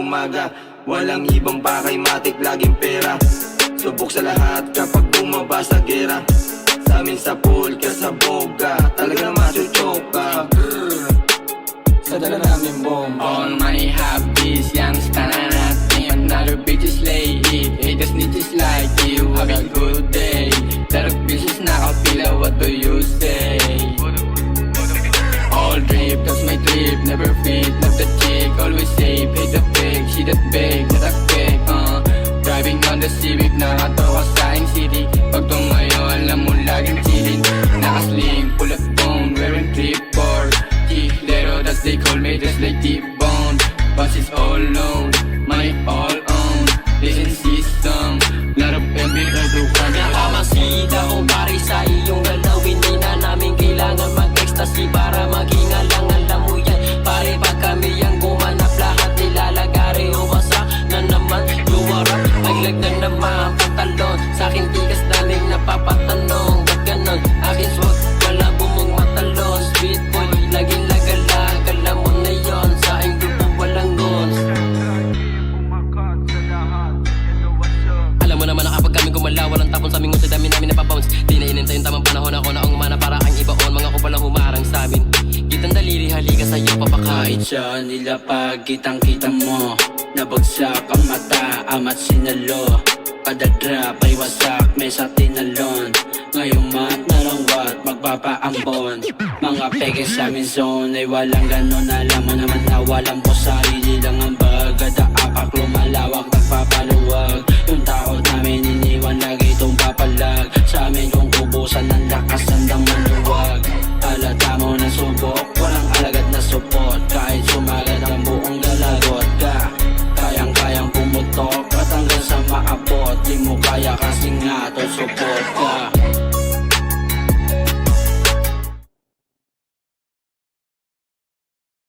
umaga. Walang ibang bakay, matik laging pera. Subok sa lahat kapag bumaba sa gera. Sa amin sa pool ka sa boga, talagang machuchoka. Sa dala namin bomba. All money habis, yang stana natin. Another bitch is late, haters snitches like you. Having good day, lot of bitches nakapila, what do you say? All drip, that's my trip, never fit. Love the chick, always safe, hate the fake. She that big, that fake, driving on the Civic, nakatawa sa city. Pag tumayo, alam mo laging chillin'. Nakasling, pull up phone, wearing clipboard. Lero, that's they call me, just like T-Bone. Boss is all alone, money all on. Listen system, lot of envy, redukan. Nakamasida kung pare sa iyong galaw. Hindi na namin kailangan mag-ecstasy para maging alang-alam mo yan. Pare pag kami ang gumanap, lahat nilalagari o basa na naman. Luwarap, maglag na naman pantalon. Sa akin tigas daming napapatanong. Ba't ganon? Akin swag, wala bumong matalon. Sweet boy, laging lagalag, alam mo na yon. Sa aking grupo walang gons. Alam mo naman na kapag kami gumalaw, walang tapon sa aming sa dami namin napabounce. Di na inintay yung tamang panahon, ako na ang umana para kang ibaon. Mga kupalang humarang sa amin, kitang daliri, halika sa'yo papakain. Kahit siya nila pag kitang-kita mo, nabagsak ang mata, amat sinalo. Kada drop ay wasak, may sa tinalon. Ngayong mat narangwat, magpapaambon. Mga peke sa aming zone ay walang ganon. Alam mo naman na walang boss, sarili lang ang bag. Kada apak lumalawak, nagpapaluwag. Yung takot namin iniwan, lagi itong papalag. Sa amin kung kubusan ng lakas, handang maluwag. Alata mo na subok, walang alaga